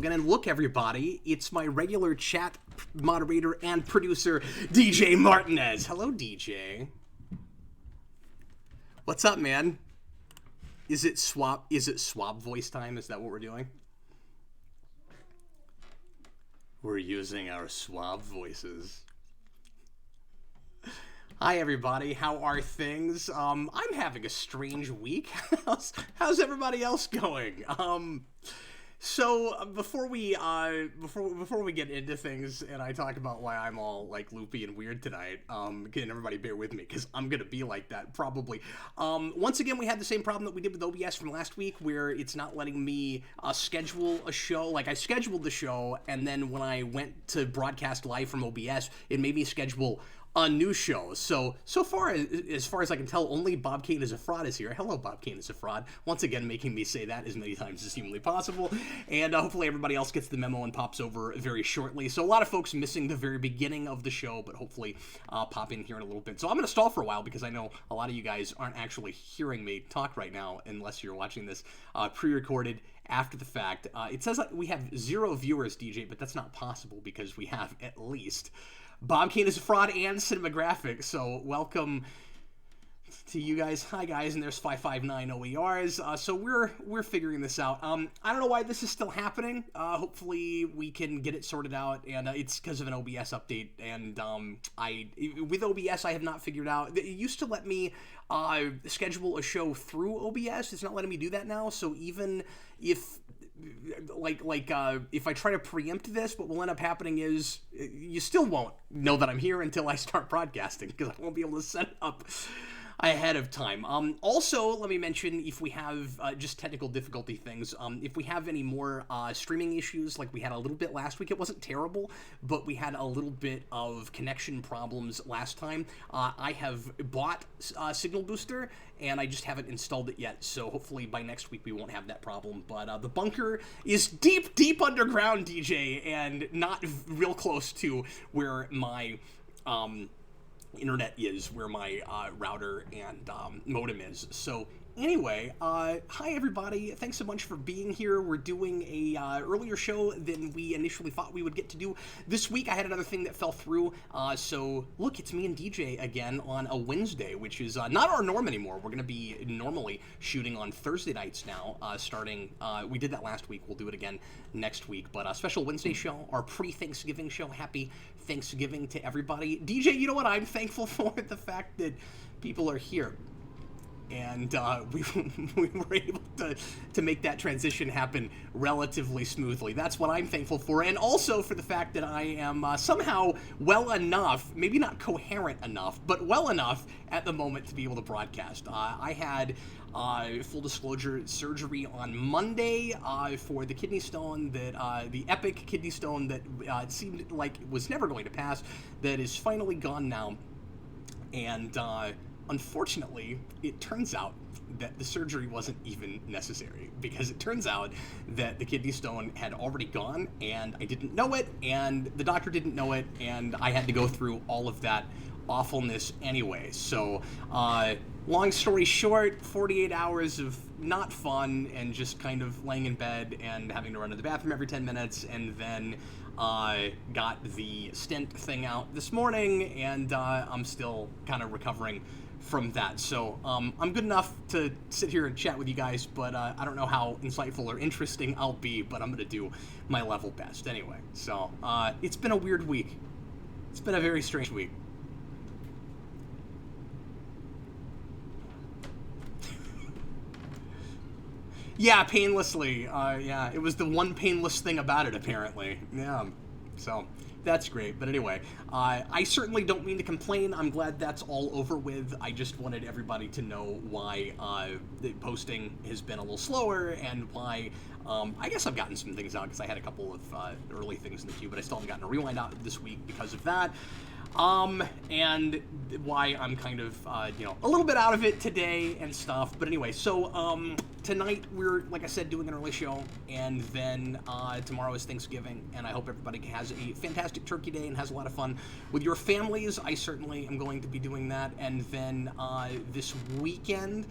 Logan, and look, everybody, it's my regular chat moderator and producer, DJ Martinez. Hello, DJ. What's up, man? Is it swap voice time? Is that what we're doing? We're using our swab voices. Hi, everybody. How are things? I'm having a strange week. How's everybody else going? So before we get into things and I talk about why I'm all like loopy and weird tonight, can everybody bear with me because I'm gonna be like that probably. Once again, we had the same problem that we did with OBS from last week, where it's not letting me schedule a show. Like, I scheduled the show, and then when I went to broadcast live from OBS, it made me schedule a new show. So far as I can tell, only Bob Kane is a fraud is here. Hello, Bob Kane is a fraud. Once again, making me say that as many times as humanly possible. And hopefully everybody else gets the memo and pops over very shortly. So a lot of folks missing the very beginning of the show, but hopefully pop in here in a little bit. So I'm going to stall for a while because I know a lot of you guys aren't actually hearing me talk right now unless you're watching this pre-recorded after the fact. It says that we have 0 viewers, DJ, but that's not possible because we have at least Bob Kane is a fraud and Cinematographic, so welcome to you guys. Hi guys, and there's 559 OERs. So we're figuring this out. I don't know why this is still happening. Hopefully we can get it sorted out, and it's because of an OBS update. And with OBS I have not figured out. It used to let me schedule a show through OBS. It's not letting me do that now. So even if if I try to preempt this, what will end up happening is you still won't know that I'm here until I start broadcasting, because I won't be able to set it up ahead of time. Also, let me mention, if we have just technical difficulty things, if we have any more streaming issues like we had a little bit last week, it wasn't terrible, but we had a little bit of connection problems last time. I have bought Signal Booster, and I just haven't installed it yet, so hopefully by next week we won't have that problem. But the bunker is deep, deep underground, DJ, and not real close to where my internet is, where my router and modem is. So anyway, hi everybody, thanks so much for being here. We're doing a earlier show than we initially thought we would get to do this week. I had another thing that fell through, so look, it's me and DJ again on a Wednesday, which is not our norm anymore. We're gonna be normally shooting on Thursday nights now, starting, we did that last week, we'll do it again next week, but a special Wednesday show, our pre-Thanksgiving show. Happy Thanksgiving to everybody. DJ, you know what I'm thankful for? The fact that people are here. And we were able to make that transition happen relatively smoothly. That's what I'm thankful for. And also for the fact that I am somehow well enough, maybe not coherent enough, but well enough at the moment to be able to broadcast. I had, full disclosure, surgery on Monday for the kidney stone, that the epic kidney stone that it seemed like it was never going to pass, that is finally gone now. And unfortunately, it turns out that the surgery wasn't even necessary, because it turns out that the kidney stone had already gone, and I didn't know it, and the doctor didn't know it, and I had to go through all of that awfulness anyway. So, long story short, 48 hours of not fun, and just kind of laying in bed and having to run to the bathroom every 10 minutes, and then got the stent thing out this morning, and I'm still kind of recovering from that. So I'm good enough to sit here and chat with you guys, but I don't know how insightful or interesting I'll be, but I'm gonna do my level best anyway. So it's been a weird week. It's been a very strange week. Yeah, painlessly. Yeah, it was the one painless thing about it, apparently. Yeah, so that's great. But anyway, I certainly don't mean to complain. I'm glad that's all over with. I just wanted everybody to know why the posting has been a little slower, and why I guess I've gotten some things out, because I had a couple of early things in the queue, but I still haven't gotten a rewind out this week because of that. And why I'm kind of, you know, a little bit out of it today and stuff. But anyway, so, tonight we're, like I said, doing an early show, and then, tomorrow is Thanksgiving, and I hope everybody has a fantastic turkey day and has a lot of fun with your families. I certainly am going to be doing that. And then, this weekend,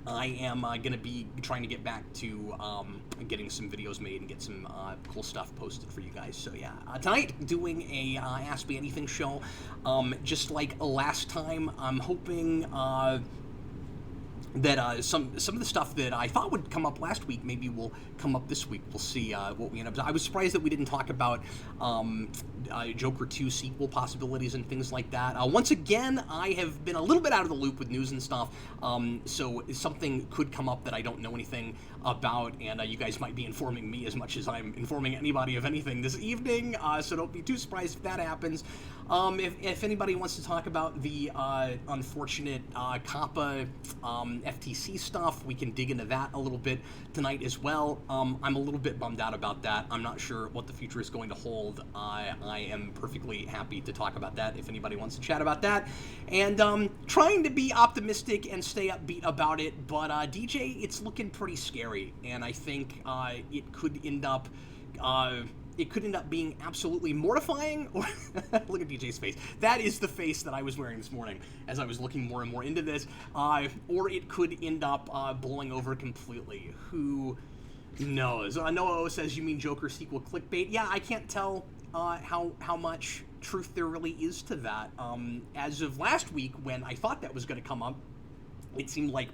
I am going to be trying to get back to getting some videos made and get some cool stuff posted for you guys. So yeah, tonight doing a Ask Me Anything show. Just like last time, I'm hoping that some of the stuff that I thought would come up last week maybe will come up this week. We'll see what we end up. I was surprised that we didn't talk about Joker 2 sequel possibilities and things like that. Once again, I have been a little bit out of the loop with news and stuff, so something could come up that I don't know anything about, and you guys might be informing me as much as I'm informing anybody of anything this evening, so don't be too surprised if that happens. If anybody wants to talk about the unfortunate COPPA FTC stuff, we can dig into that a little bit tonight as well. I'm a little bit bummed out about that. I'm not sure what the future is going to hold. I am perfectly happy to talk about that if anybody wants to chat about that. And trying to be optimistic and stay upbeat about it, but DJ, it's looking pretty scary, and I think it could end up being absolutely mortifying. Or look at DJ's face. That is the face that I was wearing this morning as I was looking more and more into this. Or it could end up blowing over completely. Who knows? Noah O says, you mean Joker sequel clickbait? Yeah, I can't tell how much truth there really is to that. As of last week, when I thought that was going to come up, it seemed like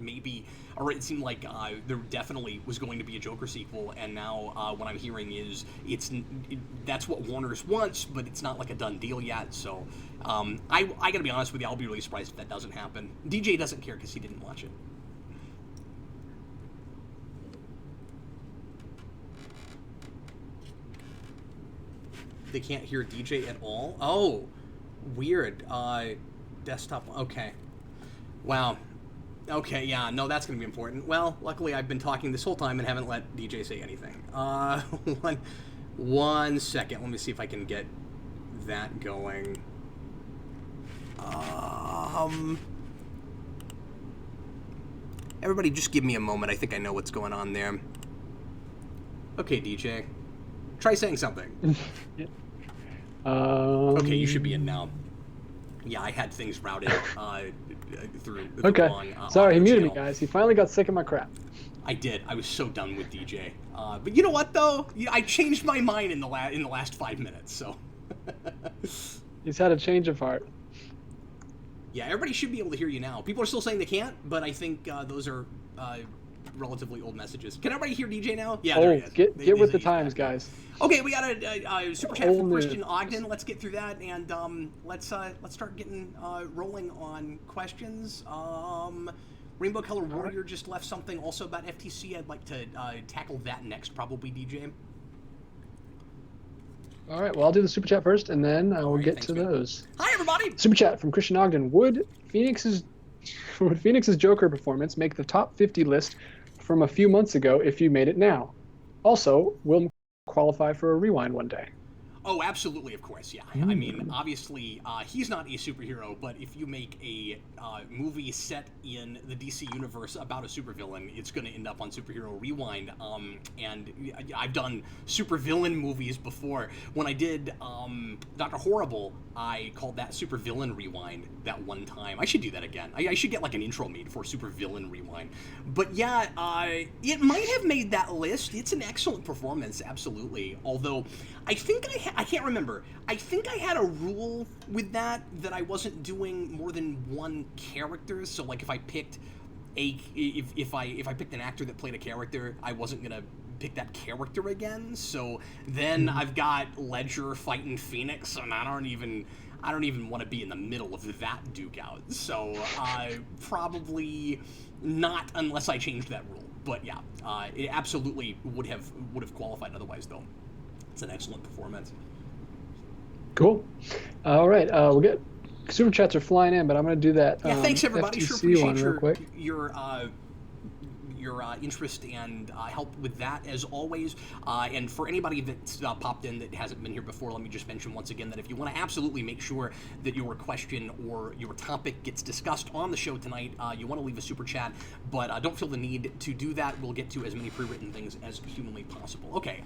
there definitely was going to be a Joker sequel, and now what I'm hearing is that's what Warner's wants, but it's not like a done deal yet. So I gotta be honest with you, I'll be really surprised if that doesn't happen. DJ doesn't care because he didn't watch it. They can't hear DJ at all? Oh, weird. Desktop, okay. Wow. Okay, yeah, no, that's going to be important. Well, luckily I've been talking this whole time and haven't let DJ say anything. One second. Let me see if I can get that going. Everybody just give me a moment. I think I know what's going on there. Okay, DJ. Try saying something. Okay, you should be in now. Yeah, I had things routed through the wrong sorry, he muted me, guys. He finally got sick of my crap. I did. I was so done with DJ. But you know what, though? I changed my mind in the last 5 minutes, so... He's had a change of heart. Yeah, everybody should be able to hear you now. People are still saying they can't, but I think those are relatively old messages. Can everybody hear DJ now? Yeah, there he is. Get with the times, guys. Okay, we got a super chat from Christian Ogden. Let's get through that, and let's start getting rolling on questions. Rainbow Color Warrior just left something also about FTC. I'd like to tackle that next, probably, DJ. All right, well, I'll do the super chat first, and then I will get to those. Hi, everybody! Super chat from Christian Ogden. Would Phoenix's Joker performance make the top 50 list from a few months ago if you made it now? Also, will qualify for a rewind one day? Oh, absolutely, of course, yeah. I mean, obviously, he's not a superhero, but if you make a movie set in the DC universe about a supervillain, it's going to end up on Superhero Rewind. And I've done supervillain movies before. When I did Dr. Horrible, I called that Supervillain Rewind that one time. I should do that again. I should get like an intro made for Supervillain Rewind. But yeah, it might have made that list. It's an excellent performance, absolutely. Although, I think I can't remember. I think I had a rule with that I wasn't doing more than one character. So like if I picked if I picked an actor that played a character, I wasn't gonna pick that character again. So then I've got Ledger fighting Phoenix, and I don't even want to be in the middle of that duke out. So probably not unless I changed that rule. But yeah, it absolutely would have qualified otherwise though. It's an excellent performance. Cool. All right, we'll get super chats are flying in, but I'm going to do that. Yeah, thanks everybody. FTC sure appreciate real quick. your interest and help with that as always. And for anybody that's popped in that hasn't been here before, let me just mention once again that if you want to absolutely make sure that your question or your topic gets discussed on the show tonight, you want to leave a super chat, but don't feel the need to do that. We'll get to as many pre-written things as humanly possible. Okay,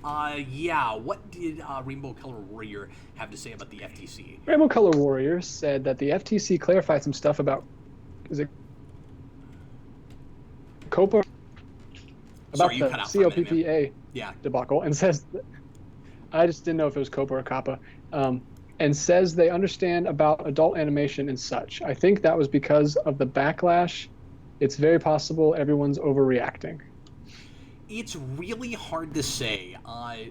yeah, what did Rainbow Color Warrior have to say about the FTC? Rainbow Color Warrior said that the FTC clarified some stuff about COPPA about Sorry, you the cut out for a minute, man. COPPA Yeah. debacle and says, I just didn't know if it was COPPA or COPPA, and says they understand about adult animation and such. I think that was because of the backlash. It's very possible everyone's overreacting. It's really hard to say.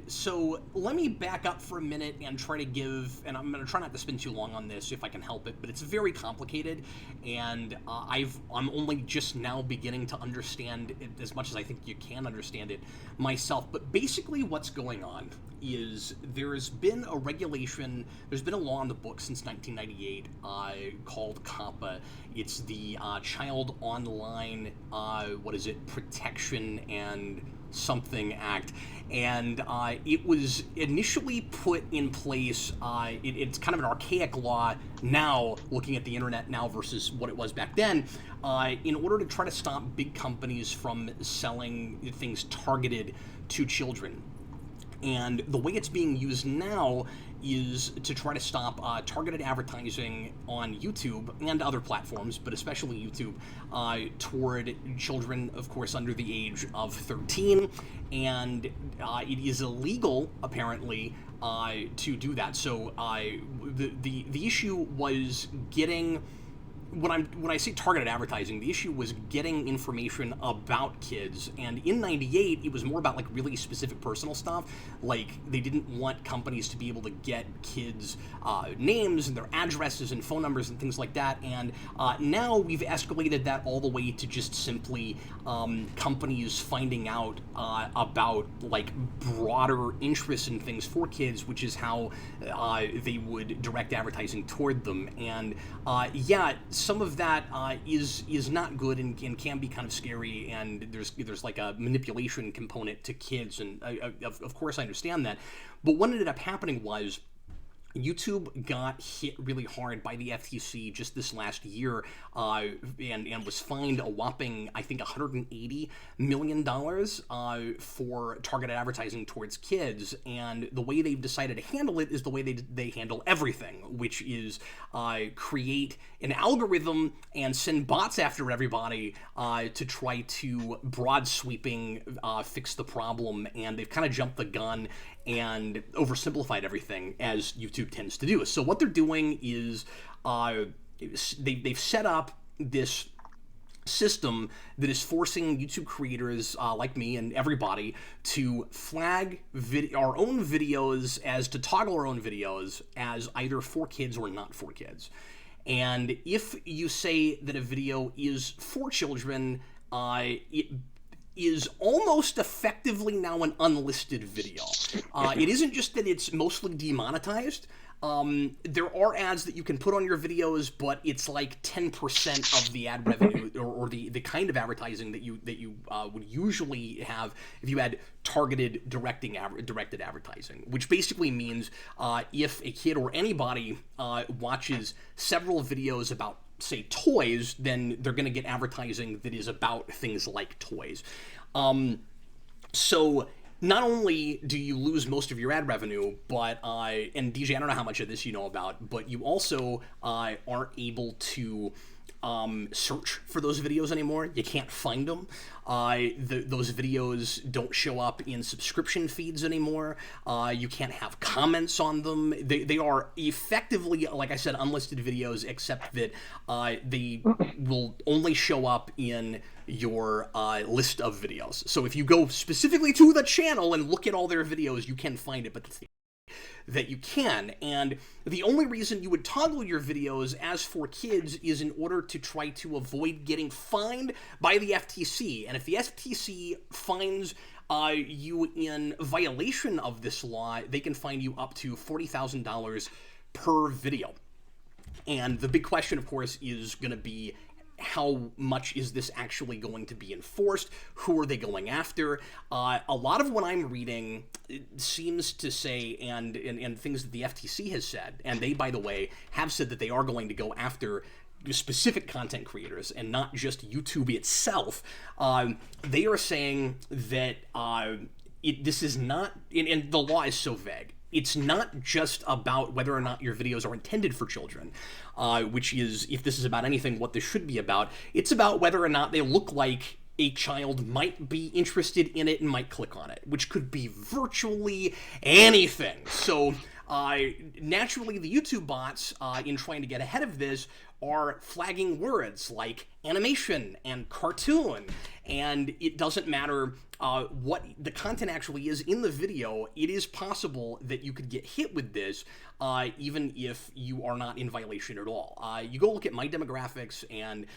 So let me back up for a minute and try to give, and I'm going to try not to spend too long on this if I can help it, but it's very complicated, and I'm only just now beginning to understand it as much as I think you can understand it myself. But basically what's going on is there's been a regulation, there's been a law in the book since 1998 called COPPA. It's the Child Online, Protection and something Act. And it was initially put in place, it's kind of an archaic law now, looking at the internet now versus what it was back then, in order to try to stop big companies from selling things targeted to children. And the way it's being used now is to try to stop targeted advertising on YouTube and other platforms, but especially YouTube, toward children, of course, under the age of 13. And it is illegal, apparently, to do that. So the issue was getting... When I say targeted advertising, the issue was getting information about kids. And in '98, it was more about like really specific personal stuff. Like they didn't want companies to be able to get kids' names and their addresses and phone numbers and things like that. And now we've escalated that all the way to just simply companies finding out about like broader interests in things for kids, which is how they would direct advertising toward them. And yeah, some of that is not good and can be kind of scary, and there's like a manipulation component to kids, and of course I understand that. But what ended up happening was YouTube got hit really hard by the FTC just this last year, and was fined a whopping, I think, $180 million for targeted advertising towards kids. And the way they've decided to handle it is the way they handle everything, which is create an algorithm and send bots after everybody to try to broad sweeping fix the problem. And they've kind of jumped the gun and oversimplified everything, as YouTube tends to do. So what they're doing is they've set up this system that is forcing YouTube creators like me and everybody to flag our own videos to toggle our own videos as either for kids or not for kids. And if you say that a video is for children, it is almost effectively now an unlisted video. It isn't just that it's mostly demonetized. There are ads that you can put on your videos, but it's like 10% of the ad revenue or the kind of advertising that you would usually have if you had targeted directed advertising, which basically means if a kid or anybody watches several videos about, say, toys, then they're going to get advertising that is about things like toys. So not only do you lose most of your ad revenue, but and DJ, I don't know how much of this you know about, but you also aren't able to search for those videos anymore. You can't find them. Those videos don't show up in subscription feeds anymore. You can't have comments on them. They are effectively, like I said, unlisted videos, except that they will only show up in your list of videos. So if you go specifically to the channel and look at all their videos, you can find it, but that's the that you can. And the only reason you would toggle your videos as for kids is in order to try to avoid getting fined by the FTC. And if the FTC finds you in violation of this law, they can fine you up to $40,000 per video. And the big question, of course, is going to be, how much is this actually going to be enforced? Who are they going after? A lot of what I'm reading seems to say, and things that the FTC has said, and they, by the way, have said that they are going to go after specific content creators and not just YouTube itself. They are saying that this is not, and the law is so vague. It's not just about whether or not your videos are intended for children, which is, if this is about anything, what this should be about. It's about whether or not they look like a child might be interested in it and might click on it, which could be virtually anything. So naturally, the YouTube bots, in trying to get ahead of this, are flagging words like animation and cartoon, and it doesn't matter what the content actually is in the video. It is possible that you could get hit with this, even if you are not in violation at all. You go look at my demographics, and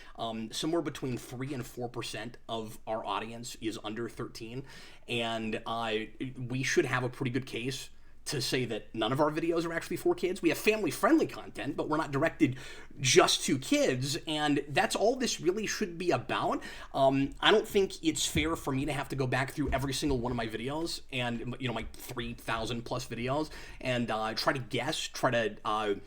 somewhere between 3 and 4% of our audience is under 13, and we should have a pretty good case to say that none of our videos are actually for kids. We have family-friendly content, but we're not directed just to kids, and that's all this really should be about. I don't think it's fair for me to have to go back through every single one of my videos, and my 3,000 plus videos, and try to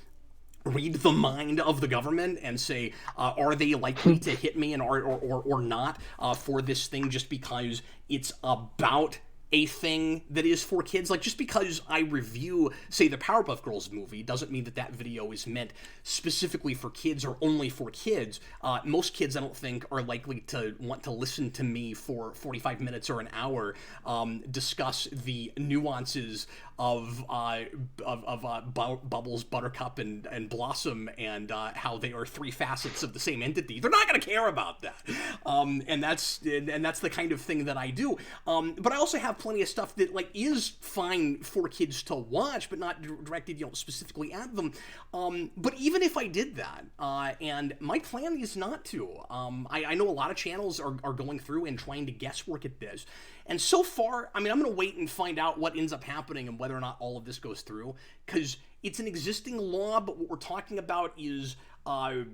read the mind of the government and say, are they likely to hit me and or not for this thing, just because it's about a thing that is for kids. Like, just because I review, say, the Powerpuff Girls movie doesn't mean that that video is meant specifically for kids or only for kids. Most kids, I don't think, are likely to want to listen to me for 45 minutes or an hour discuss the nuances of Bubbles, Buttercup, and Blossom, and how they are three facets of the same entity. They're not going to care about that, and that's the kind of thing that I do. But I also have plenty of stuff that is fine for kids to watch, but not directed specifically at them. But even if I did that, and my plan is not to, I know a lot of channels are going through and trying to guesswork at this. And so far, I'm going to wait and find out what ends up happening and whether or not all of this goes through, because it's an existing law, but what we're talking about is updating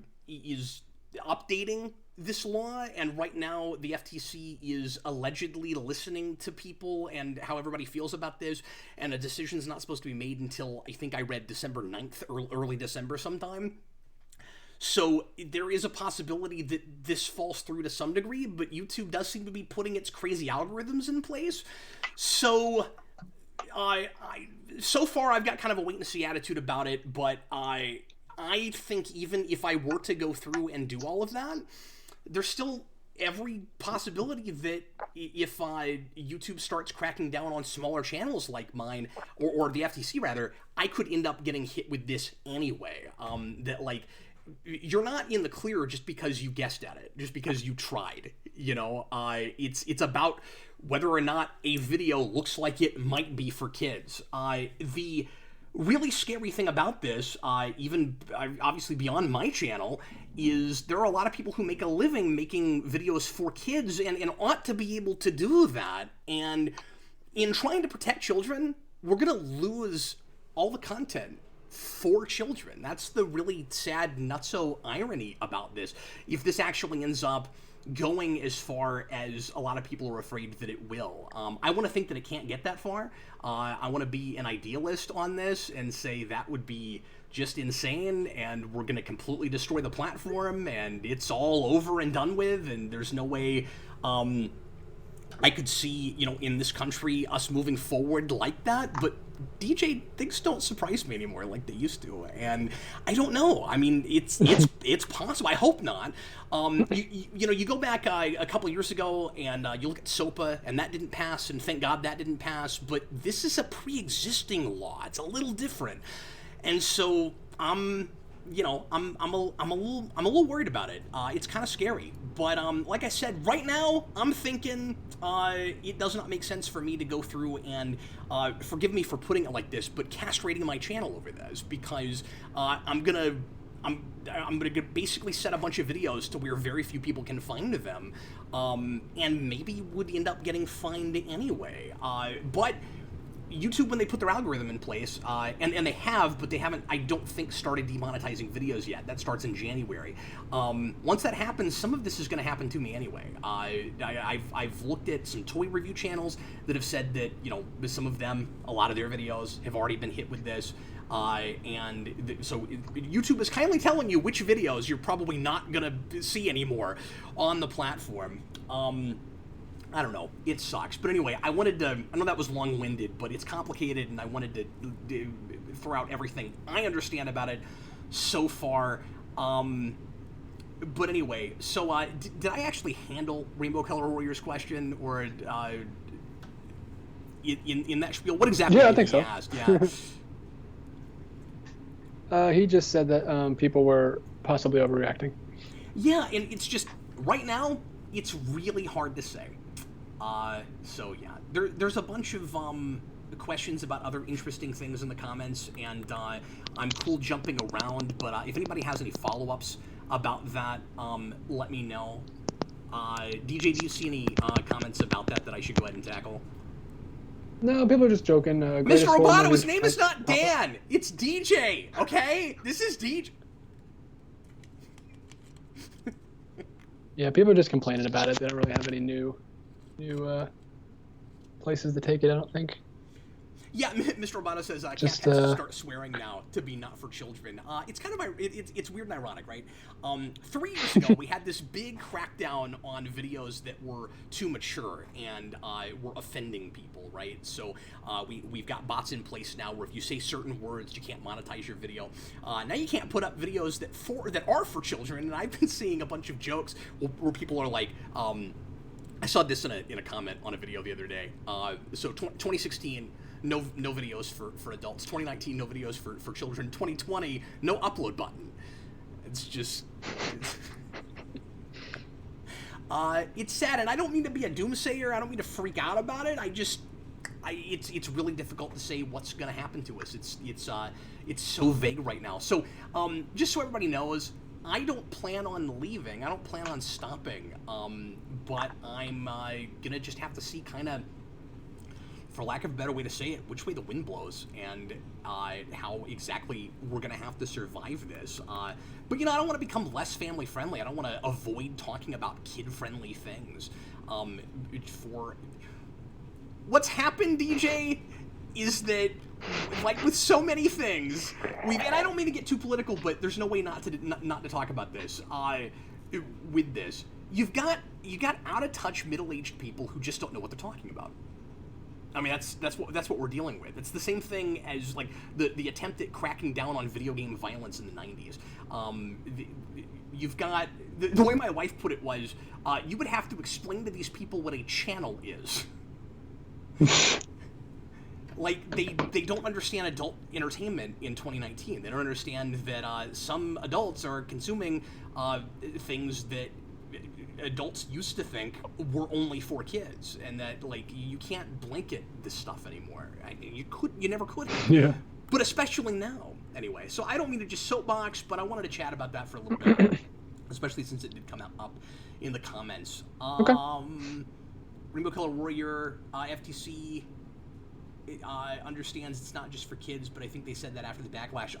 this law, and right now the FTC is allegedly listening to people and how everybody feels about this, and a decision's not supposed to be made until, I think I read December 9th, or early December sometime. So there is a possibility that this falls through to some degree, but YouTube does seem to be putting its crazy algorithms in place. So so far I've got kind of a wait and see attitude about it, but I think even if I were to go through and do all of that, there's still every possibility that if YouTube starts cracking down on smaller channels like mine, or the FTC rather, I could end up getting hit with this anyway. You're not in the clear just because you guessed at it, just because you tried. It's about whether or not a video looks like it might be for kids. The really scary thing about this, even obviously beyond my channel, is there are a lot of people who make a living making videos for kids and ought to be able to do that. And in trying to protect children, we're going to lose all the content for children. That's the really sad nutso irony about this. If this actually ends up going as far as a lot of people are afraid that it will. I want to think that it can't get that far. I want to be an idealist on this and say that would be just insane, and we're going to completely destroy the platform, and it's all over and done with, and there's no way I could see, in this country, us moving forward like that. But DJ, things don't surprise me anymore like they used to, and I don't know. I mean, it's possible. I hope not. You go back a couple years ago, and you look at COPPA, and that didn't pass, and thank God that didn't pass. But this is a pre-existing law. It's a little different, and so I'm a little worried about it. It's kind of scary, but like I said, right now I'm thinking it does not make sense for me to go through and forgive me for putting it like this, but castrating my channel over this, because I'm gonna basically set a bunch of videos to where very few people can find them, and maybe would end up getting fined anyway. But YouTube, when they put their algorithm in place, and they have, but they haven't, I don't think, started demonetizing videos yet. That starts in January. Once that happens, some of this is going to happen to me anyway. I've looked at some toy review channels that have said that, some of them, a lot of their videos have already been hit with this. So YouTube is kindly telling you which videos you're probably not going to see anymore on the platform. I don't know. It sucks. But anyway, I know that was long-winded, but it's complicated, and I wanted to throw out everything I understand about it so far. But anyway, so did I actually handle Rainbow Color Warriors question, or in that spiel? What exactly Yeah, I did think he so. ask? Yeah. He just said that people were possibly overreacting. Yeah, and it's just right now it's really hard to say. So yeah, there's a bunch of questions about other interesting things in the comments, and I'm cool jumping around. But if anybody has any follow-ups about that, let me know. DJ, do you see any comments about that I should go ahead and tackle? No, people are just joking. Mr. Greatest horror Roboto, movie his name is has not COPPA. Dan. It's DJ. Okay, this is DJ. Yeah, people are just complaining about it. They don't really have any new places to take it, I don't think. Yeah, Mr. Roboto says cat Just has to start swearing now to be not for children. It's kind of it's weird and ironic, right? 3 years ago, we had this big crackdown on videos that were too mature and were offending people, right? So we've got bots in place now where if you say certain words, you can't monetize your video. Now you can't put up videos that are for children, and I've been seeing a bunch of jokes where people are like. I saw this in a comment on a video the other day. So 2016, no videos for adults. 2019, no videos for children. 2020, no upload button. It's just... it's sad, and I don't mean to be a doomsayer. I don't mean to freak out about it. It's really difficult to say what's going to happen to us. It's so vague right now. So just so everybody knows, I don't plan on leaving. I don't plan on stopping. But I'm gonna just have to see, kind of, for lack of a better way to say it, which way the wind blows and how exactly we're gonna have to survive this. But I don't want to become less family friendly. I don't want to avoid talking about kid friendly things. For what's happened, DJ, is that, like with so many things, and I don't mean to get too political, but there's no way not to talk about this. With this, you got out of touch middle-aged people who just don't know what they're talking about. I mean, that's what we're dealing with. It's the same thing as like the attempt at cracking down on video game violence in the 90s. You've got the way my wife put it was, you would have to explain to these people what a channel is. Like, they don't understand adult entertainment in 2019. They don't understand that some adults are consuming things that adults used to think were only for kids, and that, like, you can't blanket this stuff anymore. You never could. Yeah. But especially now. Anyway, so I don't mean to just soapbox, but I wanted to chat about that for a little bit, especially since it did come up in the comments. Okay. Rainbow Color Warrior, FTC... understands it's not just for kids, but I think they said that after the backlash.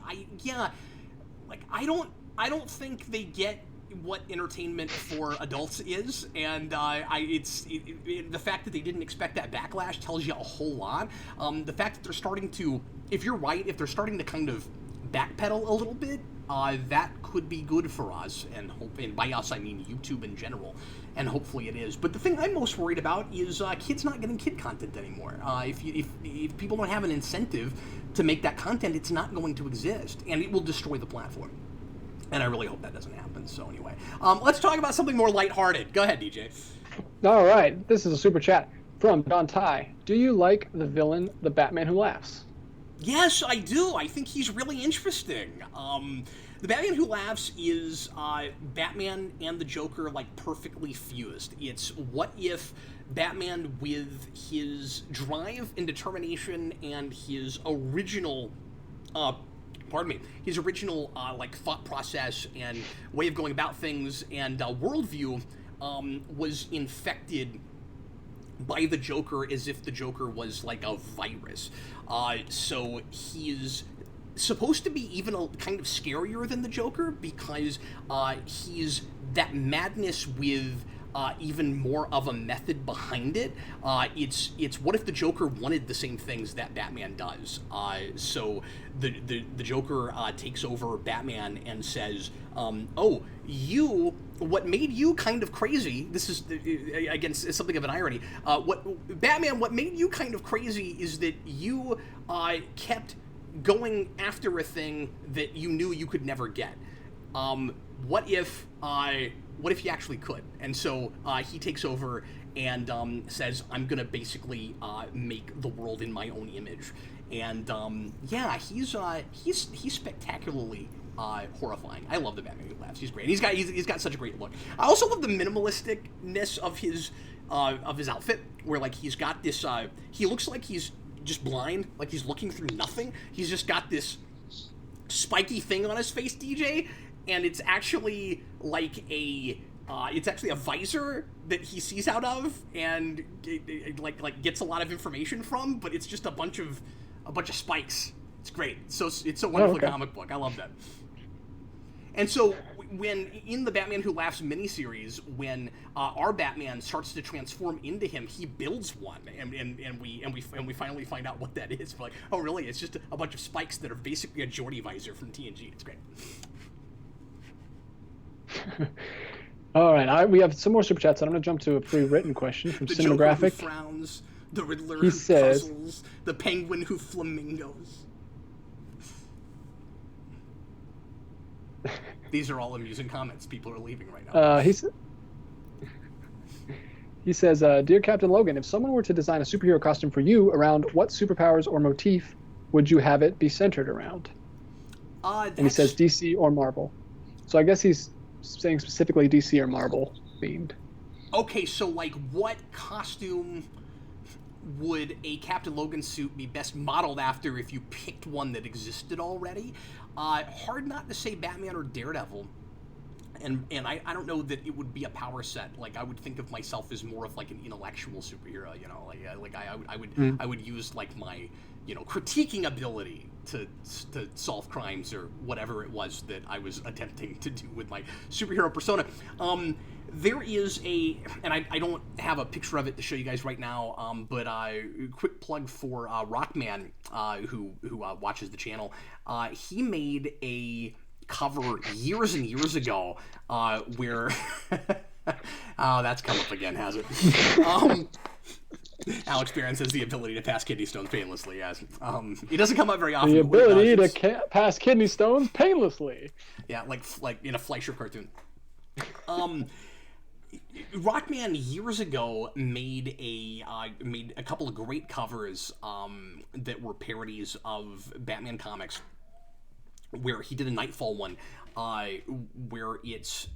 I don't think they get what entertainment for adults is, and the fact that they didn't expect that backlash tells you a whole lot. The fact that they're starting to, if you're right, if they're starting to kind of backpedal a little bit, that could be good for us, and by us I mean YouTube in general, and hopefully it is. But the thing I'm most worried about is kids not getting kid content anymore. If people don't have an incentive to make that content, it's not going to exist, and it will destroy the platform. And I really hope that doesn't happen. So anyway, let's talk about something more lighthearted. Go ahead, DJ. All right. This is a super chat from Don Ty. Do you like the villain, the Batman Who Laughs? Yes, I do. I think he's really interesting. The Batman Who Laughs is Batman and the Joker, like, perfectly fused. It's what if Batman, with his drive and determination and his original his original like thought process and way of going about things and worldview was infected by the Joker, as if the Joker was like a virus. So he's supposed to be even a kind of scarier than the Joker, because he's that madness with even more of a method behind it. It's what if the Joker wanted the same things that Batman does? So the Joker takes over Batman and says, what made you kind of crazy, this is, again, something of an irony, what made you kind of crazy is that you kept going after a thing that you knew you could never get. what if he actually could? And so he takes over and says, I'm gonna basically make the world in my own image. And yeah, he's spectacularly horrifying. I love the Batman who laughs. He's great. He's got such a great look. I also love the minimalisticness of his outfit, where like he's got this. He looks like he's just blind, like he's looking through nothing. He's just got this spiky thing on his face, DJ, and it's actually like it's actually a visor that he sees out of and like gets a lot of information from, but it's just a bunch of spikes. It's great. So it's a wonderful comic book. I love that. And so when in the Batman Who Laughs miniseries, when our Batman starts to transform into him, he builds one, and we finally find out what that is. We're like, oh really? It's just a bunch of spikes that are basically a Geordie visor from TNG. It's great. All right, we have some more super chats, and I'm going to jump to a pre-written question from The Cinematographic. Joker who frowns, the Riddler who puzzles, the Penguin who flamingos. These are all amusing comments. People are leaving right now. He says, Dear Captain Logan, if someone were to design a superhero costume for you, around what superpowers or motif would you have it be centered around? And he says DC or Marvel. So I guess he's saying specifically DC or Marvel themed. Okay, so like what costume would a Captain Logan suit be best modeled after if you picked one that existed already? Hard not to say Batman or Daredevil. And I don't know that it would be a power set. Like, I would think of myself as more of like an intellectual superhero, you know, I would use like my, you know, critiquing ability to solve crimes or whatever it was that I was attempting to do with my superhero persona. There is and I don't have a picture of it to show you guys right now, but quick plug for Rockman, who watches the channel. He made a cover years and years ago where oh, that's come up again, has it? Alex Barron says the ability to pass kidney stones painlessly. Yes, it doesn't come up very often. The ability to pass kidney stones painlessly. Yeah, like in a Fleischer cartoon. Rockman years ago made a couple of great covers that were parodies of Batman comics, where he did a Nightfall one, where it's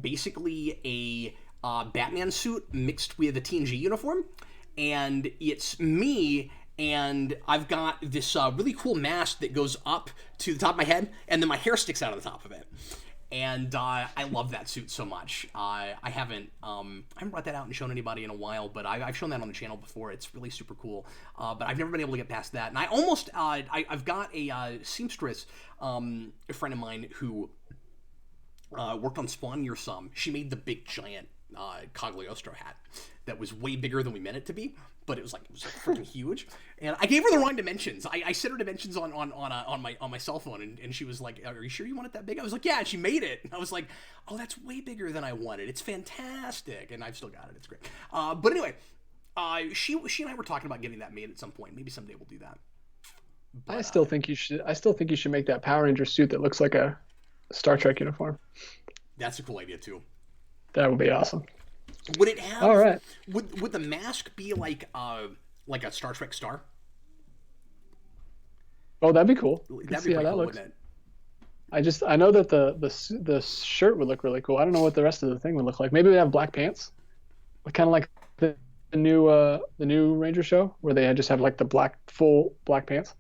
basically a Batman suit mixed with a TNG uniform, and it's me, and I've got this really cool mask that goes up to the top of my head, and then my hair sticks out of the top of it. And I love that suit so much. I haven't brought that out and shown anybody in a while, but I've shown that on the channel before. It's really super cool. But I've never been able to get past that. And I almost I've got a seamstress, a friend of mine who worked on Spawn Year some. She made the big giant Cagliostro hat that was way bigger than we meant it to be, but it was freaking huge. And I gave her the wrong dimensions. I set her dimensions on my cell phone, and she was like, "Are you sure you want it that big?" I was like, "Yeah." And she made it. And I was like, "Oh, that's way bigger than I wanted. It's fantastic." And I've still got it. It's great. But anyway, she and I were talking about getting that made at some point. Maybe someday we'll do that. But, I still think you should make that Power Ranger suit that looks like a Star Trek uniform. That's a cool idea too. That would be awesome. Would it have? All right. Would the mask be like a Star Trek star? Oh, that'd be cool. That'd be pretty cool, wouldn't it? I know that the shirt would look really cool. I don't know what the rest of the thing would look like. Maybe they have black pants, kind of like the new Ranger show where they just have like the full black pants.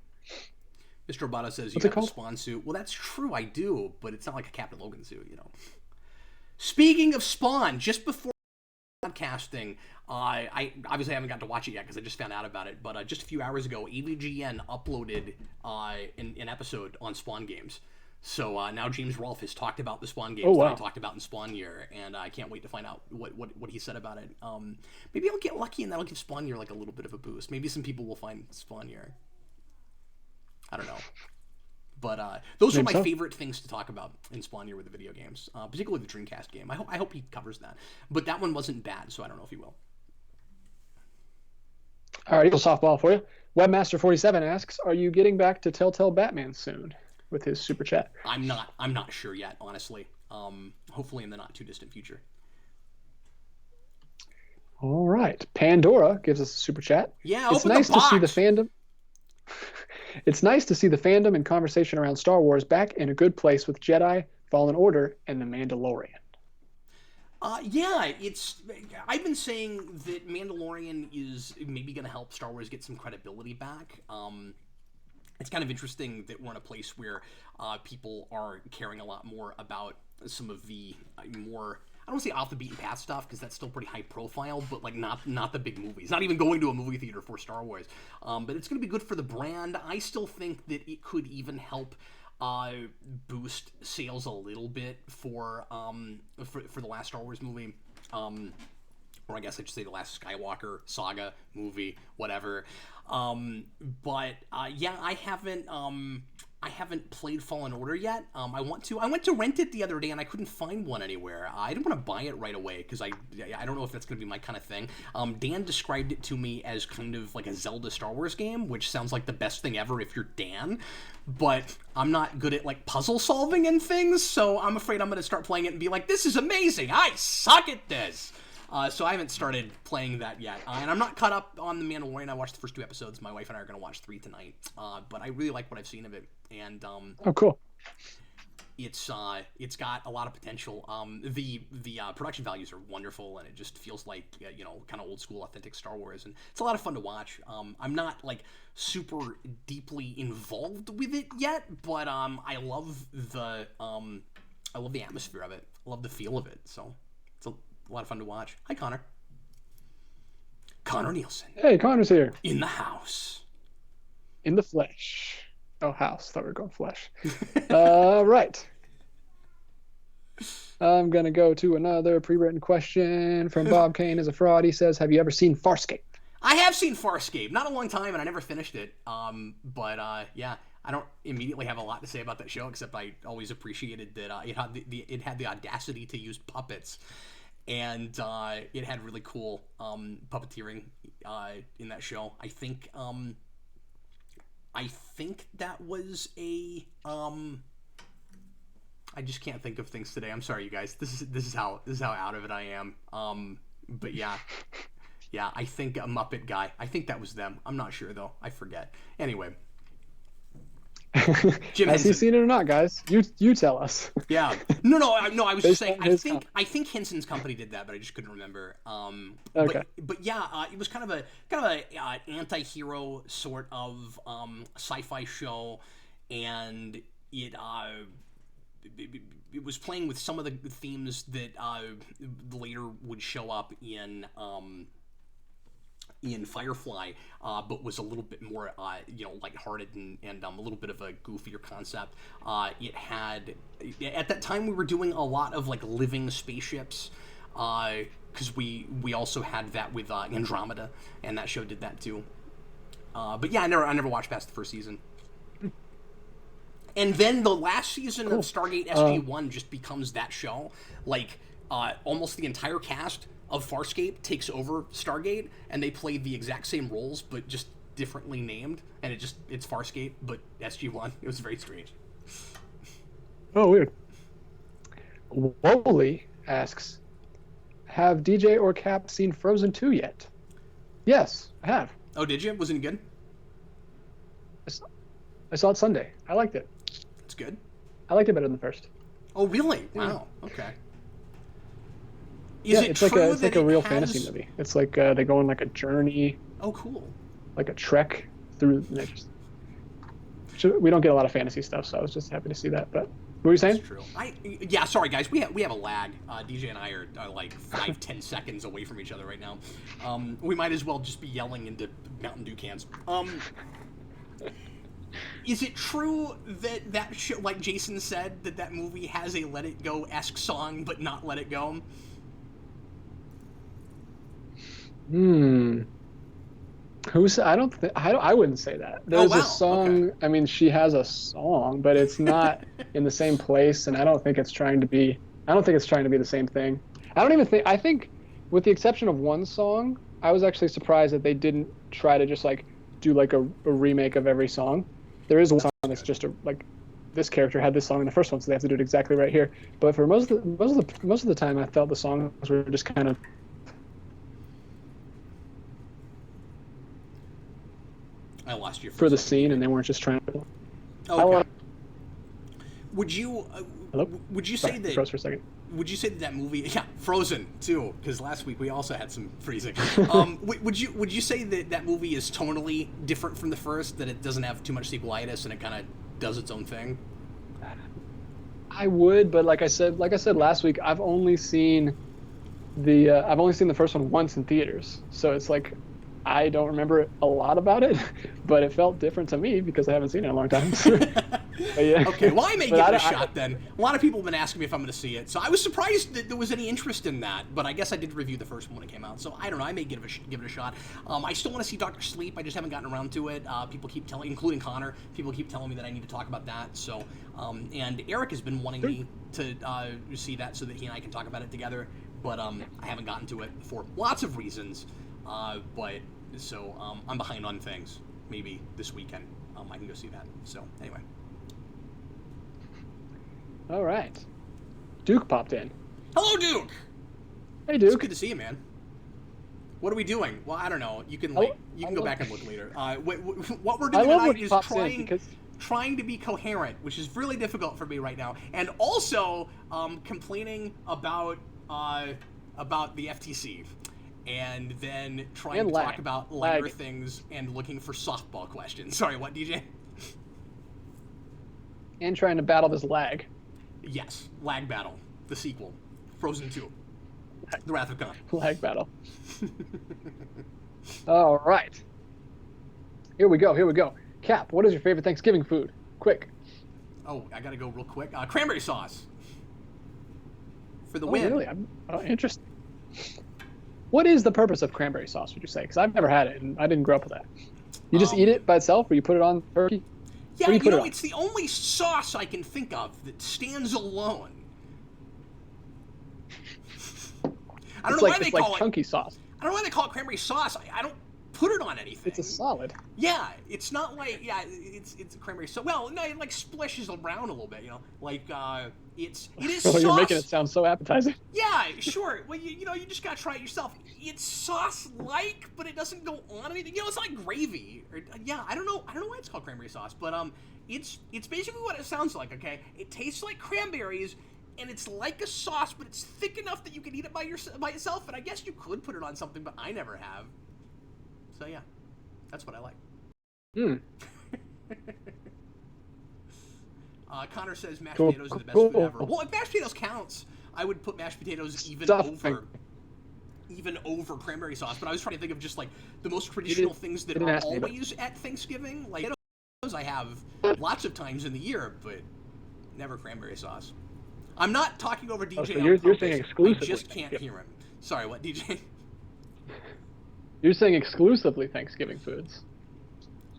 Mr. Obata says you have a Spawn suit. Well, that's true, I do, but it's not like a Captain Logan suit, you know. Speaking of Spawn, just before podcasting, I obviously haven't got to watch it yet because I just found out about it, but just a few hours ago, AVGN uploaded an episode on Spawn games. So now James Rolfe has talked about the Spawn games that I talked about in Spawn Year, and I can't wait to find out what he said about it. Maybe I'll get lucky and that'll give Spawn Year like a little bit of a boost. Maybe some people will find Spawn Year. I don't know. But those are my favorite things to talk about in Spawn Year with the video games, particularly the Dreamcast game. I hope he covers that. But that one wasn't bad, so I don't know if he will. All right, Eagle softball for you. Webmaster47 asks, are you getting back to Telltale Batman soon? With his super chat. I'm not sure yet, honestly. hopefully in the not too distant future. All right. Pandora gives us a super chat. Yeah, It's open nice the to see the box. fandom. It's nice to see the fandom and conversation around Star Wars back in a good place with Jedi, Fallen Order, and The Mandalorian. Yeah, I've been saying that Mandalorian is maybe going to help Star Wars get some credibility back. It's kind of interesting that we're in a place where people are caring a lot more about some of the more, I don't want to say off the beaten path stuff, because that's still pretty high profile, but like not the big movies. Not even going to a movie theater for Star Wars. But it's going to be good for the brand. I still think that it could even help boost sales a little bit for the last Star Wars movie. Or I guess I should say the last Skywalker saga movie, whatever. But yeah, I haven't played Fallen Order yet. I want to. I went to rent it the other day and I couldn't find one anywhere. I didn't want to buy it right away because I don't know if that's going to be my kind of thing. Dan described it to me as kind of like a Zelda Star Wars game, which sounds like the best thing ever if you're Dan. But I'm not good at like puzzle solving and things, so I'm afraid I'm going to start playing it and be like, this is amazing. I suck at this. So I haven't started playing that yet. And I'm not caught up on The Mandalorian. I watched the first 2 episodes. My wife and I are going to watch 3 tonight. But I really like what I've seen of it. And oh, cool. It's got a lot of potential. The production values are wonderful, and it just feels like kind of old school, authentic Star Wars, and it's a lot of fun to watch. I'm not like super deeply involved with it yet, but I love the atmosphere of it. I love the feel of it. So it's a lot of fun to watch. Hi, Connor. Connor Nielsen. Hey, Connor's here. In the house. In the flesh. Oh, house. Thought we were going flesh. Right. I'm going to go to another pre-written question from Bob Kane is a fraud. He says, have you ever seen Farscape? I have seen Farscape. Not a long time, and I never finished it. But yeah, I don't immediately have a lot to say about that show, except I always appreciated that it had the audacity to use puppets. And it had really cool puppeteering in that show. I think that was a I just can't think of things today. I'm sorry, you guys. This is how out of it I am. But yeah, I think a Muppet guy. I think that was them. I'm not sure though. I forget. Anyway. Jim Has he seen it or not, guys? You tell us. Yeah. No. I was just saying. I think Henson's company did that, but I just couldn't remember. Okay. But yeah, it was kind of a anti-hero sort of sci-fi show, and it was playing with some of the themes that later would show up in Firefly, but was a little bit more, lighthearted and a little bit of a goofier concept. It had, at that time, we were doing a lot of like living spaceships, because we also had that with Andromeda, and that show did that too. But yeah, I never watched past the first season. And then the last season of Stargate SG-1 just becomes that show. Like, almost the entire cast of Farscape takes over Stargate, and they play the exact same roles, but just differently named. And it's Farscape, but SG-1. It was very strange. Oh, weird. Wooly asks, have DJ or Cap seen Frozen 2 yet? Yes, I have. Oh, did you? Wasn't it good? I saw it Sunday. I liked it. It's good. I liked it better than the first. Oh, really? Wow. Okay. It's like a real fantasy movie. It's like they go on like a journey. Oh, cool. Like a trek through. We don't get a lot of fantasy stuff, so I was just happy to see that. But what were you saying? That's true. Yeah, sorry guys. We have a lag. DJ and I are like 5-10 seconds away from each other right now. We might as well just be yelling into Mountain Dew cans. Is it true that show, like Jason said, that movie has a Let It Go-esque song, but not Let It Go? I wouldn't say that. There's a song. Okay. I mean, she has a song, but it's not in the same place, and I don't think it's trying to be the same thing. I think with the exception of one song, I was actually surprised that they didn't try to just like do like a remake of every song. There is one song that's just this character had this song in the first one, so they have to do it exactly right here. But for most of the time, I felt the songs were just kind of I lost you for the scene, and they weren't just trying to. Okay. Would you Hello? would you say Sorry, that froze for a second. Would you say that movie? Yeah, Frozen too, because last week we also had some freezing. Would you say that that movie is tonally different from the first? That it doesn't have too much sequelitis and it kind of does its own thing? I would, but like I said last week, I've only seen the first one once in theaters, so it's like I don't remember a lot about it, but it felt different to me because I haven't seen it in a long time. Yeah. Okay, well, I may give it a shot then. A lot of people have been asking me if I'm going to see it, so I was surprised that there was any interest in that, but I guess I did review the first one when it came out, so I don't know, I may give it a shot. I still want to see Dr. Sleep, I just haven't gotten around to it. People keep telling, including Connor, people keep telling me that I need to talk about that, so, and Eric has been wanting me to see that so that he and I can talk about it together, but I haven't gotten to it for lots of reasons, but, so, I'm behind on things. Maybe this weekend I can go see that, so, anyway. All right. Duke popped in. Hello, Duke! Hey, Duke. It's good to see you, man. What are we doing? Well, I don't know. You can go back and look later. What we're doing tonight is trying to be coherent, which is really difficult for me right now, and also complaining about the FTC, and then trying to talk about lighter things and looking for softball questions. Sorry, what, DJ? And trying to battle this lag. Yes, Lag Battle, the sequel, Frozen 2, The Wrath of Khan. Lag Battle. All right. Here we go. Cap, what is your favorite Thanksgiving food? Quick. Oh, I gotta go real quick. Cranberry sauce. For the win. Really? Interesting. What is the purpose of cranberry sauce, would you say? Because I've never had it, and I didn't grow up with that. You just eat it by itself, or you put it on turkey? Yeah, you know, it's the only sauce I can think of that stands alone. I don't know why they call it chunky sauce. I don't know why they call it cranberry sauce. I don't put it on anything. It's a solid. Yeah, it's not like it's a cranberry sauce. Well, no, it like splashes around a little bit, you know, like it is sauce. You're making it sound so appetizing. Yeah, sure. Well, you know, you just gotta try it yourself. It's sauce-like, but it doesn't go on anything. You know, it's like gravy. Or, yeah, I don't know why it's called cranberry sauce, but it's basically what it sounds like. Okay, it tastes like cranberries, and it's like a sauce, but it's thick enough that you can eat it by itself. And I guess you could put it on something, but I never have. So yeah, that's what I like. Connor says mashed potatoes are the best food ever. Well, if mashed potatoes counts, I would put mashed potatoes even over cranberry sauce. But I was trying to think of just like the most traditional things that are always at Thanksgiving. Like potatoes I have lots of times in the year, but never cranberry sauce. I'm not talking over DJ. So you're saying exclusively. I just can't hear him. Sorry, what, DJ? You're saying exclusively Thanksgiving foods.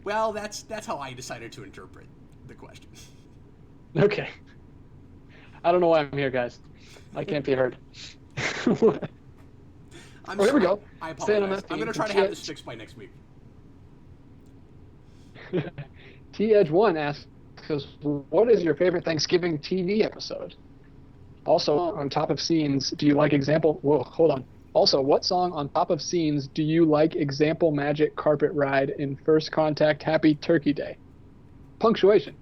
Well, that's how I decided to interpret the question. Okay. I don't know why I'm here, guys. I can't be heard. Here we go. I apologize. I'm going to try to have this fixed by next week. T-Edge1 asks us, what is your favorite Thanksgiving TV episode? Also, on top of scenes, do you like example... Whoa, hold on. Also, what song on top of scenes do you like example magic carpet ride in First Contact Happy Turkey Day? Punctuation.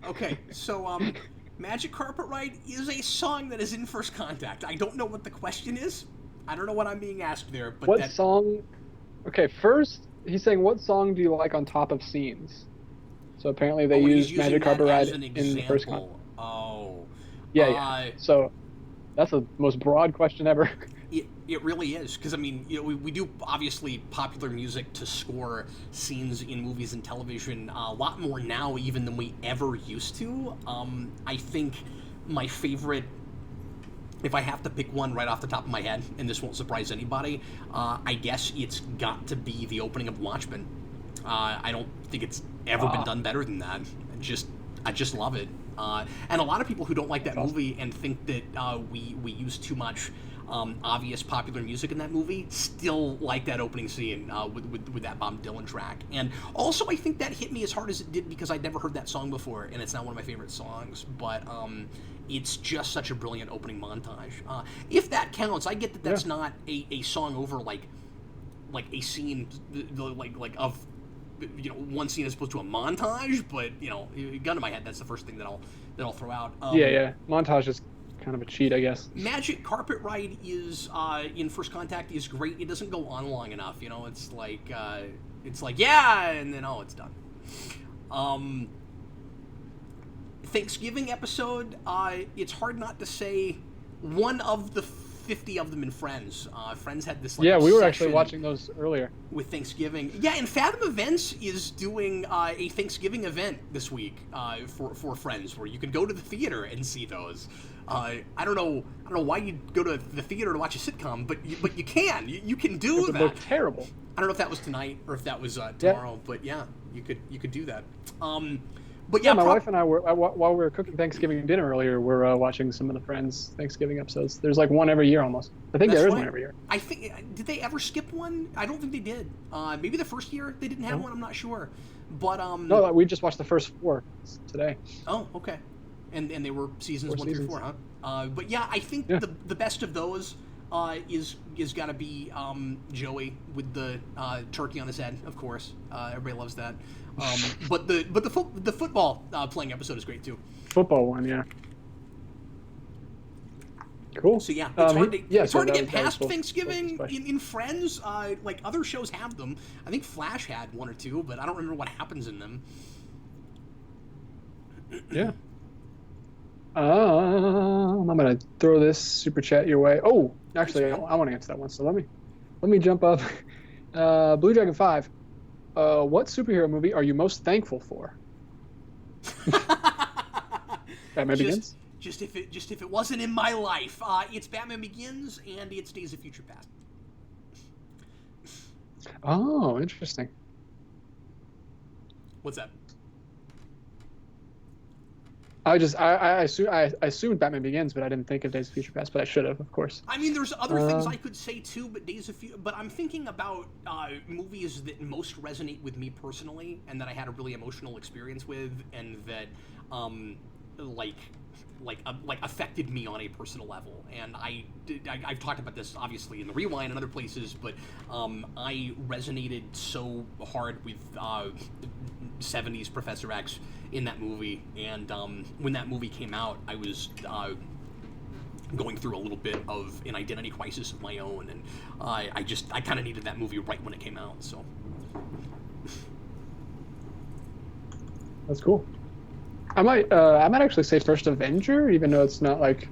Okay, so Magic Carpet Ride is a song that is in First Contact. I don't know what the question is. I don't know what I'm being asked there, but what song? Okay, first he's saying what song do you like on top of scenes? So apparently they use Magic Carpet Ride in First Contact. Oh. Yeah. So that's the most broad question ever. It really is, because I mean, you know, we do obviously popular music to score scenes in movies and television a lot more now even than we ever used to. I think my favorite, if I have to pick one right off the top of my head, and this won't surprise anybody, I guess it's got to be the opening of Watchmen. I don't think it's ever been done better than that. I just love it. And a lot of people who don't like that movie and think that we use too much obvious popular music in that movie, still like that opening scene with that Bob Dylan track. And also, I think that hit me as hard as it did because I'd never heard that song before, and it's not one of my favorite songs, but it's just such a brilliant opening montage. If that counts, I get that that's not a song over like a scene like of one scene as opposed to a montage, but gun to my head, that's the first thing that I'll throw out. Montage is kind of a cheat, I guess. Magic Carpet Ride is in First Contact is great. It doesn't go on long enough. It's like yeah, and then it's done. Thanksgiving episode. It's hard not to say one of the 50 of them in Friends. Friends had this. We were actually watching those earlier with Thanksgiving. Yeah, and Fathom Events is doing a Thanksgiving event this week for Friends, where you can go to the theater and see those. I don't know why you'd go to the theater to watch a sitcom, but you can. You can do that. They look terrible. I don't know if that was tonight or if that was tomorrow, but yeah, you could do that. But yeah, my wife and I were while we were cooking Thanksgiving dinner earlier. We're watching some of the Friends Thanksgiving episodes. There's like one every year almost. I think there is one every year. I think did they ever skip one? I don't think they did. Maybe the first year they didn't have one. I'm not sure. But no, we just watched the first 4 today. Oh, okay. And they were seasons 1 through 4, huh? But yeah, I think the best of those is got to be Joey with the turkey on his head, of course. Everybody loves that. But the football playing episode is great too. Football one, yeah. Cool. So yeah, it's hard to get past Thanksgiving in Friends. Like other shows have them. I think Flash had 1 or 2, but I don't remember what happens in them. Yeah. I'm gonna throw this super chat your way. Oh, actually, I want to answer that one. So let me jump up. Blue Dragon 5. What superhero movie are you most thankful for? Batman Begins. Just if it wasn't in my life, it's Batman Begins and it's Days of Future Past. Oh, interesting. What's that? I assumed Batman Begins, but I didn't think of Days of Future Past, but I should have, of course. I mean, there's other things I could say too, but I'm thinking about movies that most resonate with me personally, and that I had a really emotional experience with, and that affected me on a personal level. And I've talked about this obviously in the Rewind and other places, but I resonated so hard with 70s Professor X in that movie, and when that movie came out, I was going through a little bit of an identity crisis of my own, and I kind of needed that movie right when it came out. So that's cool. I might actually say First Avenger, even though it's not like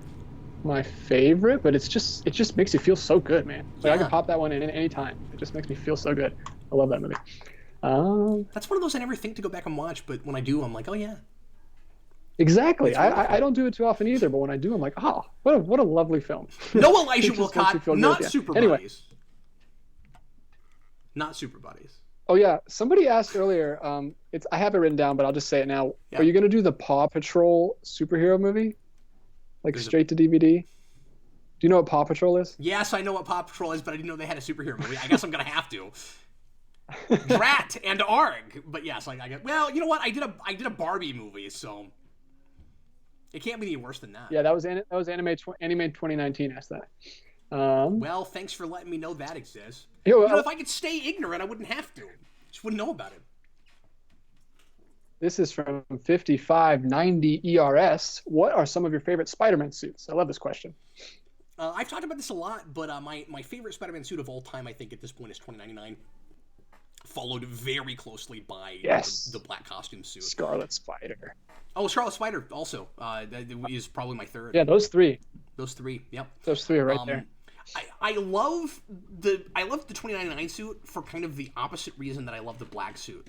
my favorite, but it just makes you feel so good, man. Like I can pop that one in any time. It just makes me feel so good. I love that movie. That's one of those I never think to go back and watch, but when I do, I'm like, oh yeah. Exactly. I don't do it too often either, but when I do, I'm like, oh, what a lovely film. No Elijah Wilcott, not Super Buddies. Not Super Buddies. Oh yeah, somebody asked earlier. I have it written down, but I'll just say it now. Yeah. Are you gonna do the Paw Patrol superhero movie, like straight to DVD? Do you know what Paw Patrol is? Yes, I know what Paw Patrol is, but I didn't know they had a superhero movie. I guess I'm gonna have to. Drat and Arg, but yes, I get. Well, you know what? I did a Barbie movie, so it can't be any worse than that. Yeah, that was anime 2019. Asked that. Well, thanks for letting me know that exists. If I could stay ignorant, I wouldn't have to. Just wouldn't know about it. This is from 5590 ERS. What are some of your favorite Spider-Man suits? I love this question. I've talked about this a lot, but my favorite Spider-Man suit of all time, I think, at this point is 2099. Followed very closely by the black costume suit. Scarlet Spider. Oh, Scarlet Spider also. That is probably my third. Yeah, those three. Yep. Those three are right there. I love the 2099 suit for kind of the opposite reason that I love the black suit.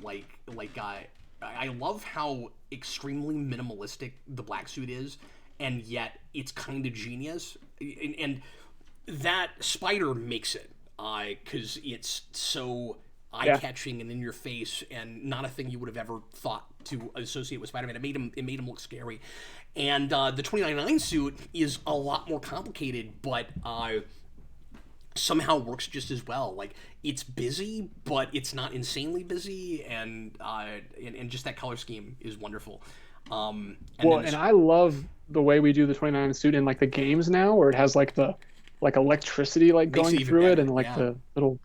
I love how extremely minimalistic the black suit is, and yet it's kind of genius. And that Spider makes it, because it's so eye-catching and in your face, and not a thing you would have ever thought to associate with Spider-Man. It made him look scary. And the 2099 suit is a lot more complicated, but somehow works just as well. Like, it's busy, but it's not insanely busy, and just that color scheme is wonderful. And I love the way we do the 29 suit in like the games now, where it has like the electricity like going through it, and like the little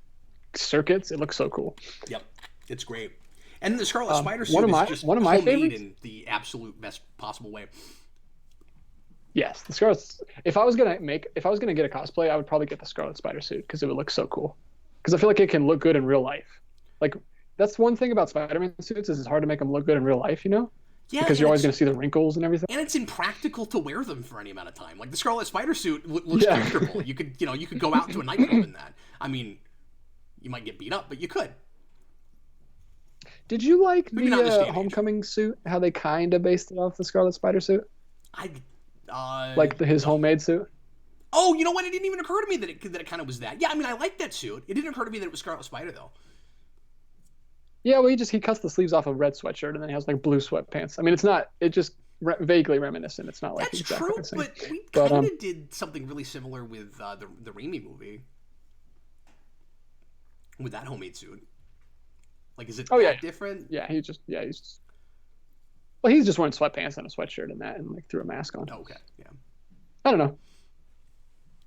circuits. It looks so cool. Yep, it's great. And the Scarlet Spider suit one of my favorites in the absolute best possible way. Yes, the Scarlet. If I was gonna get a cosplay, I would probably get the Scarlet Spider suit because it would look so cool. Because I feel like it can look good in real life. Like, that's one thing about Spider-Man suits is it's hard to make them look good in real life. Yeah, because you're always going to see the wrinkles and everything. And it's impractical to wear them for any amount of time. Like, the Scarlet Spider suit looks comfortable. You could go out into a nightclub in that. I mean, you might get beat up, but you could. Did you like the Homecoming suit? How they kind of based it off the Scarlet Spider suit? Like his homemade suit? Oh, you know what? It didn't even occur to me that it kind of was that. Yeah, I mean, I like that suit. It didn't occur to me that it was Scarlet Spider, though. Yeah, well, he cuts the sleeves off a red sweatshirt and then he has like blue sweatpants. I mean, it's just vaguely reminiscent. It's not like that's exactly true, the same. But we kind of did something really similar with the Raimi movie, with that homemade suit. Like, is it different? Yeah, he's just wearing sweatpants and a sweatshirt and that, and like threw a mask on. Okay, yeah. I don't know.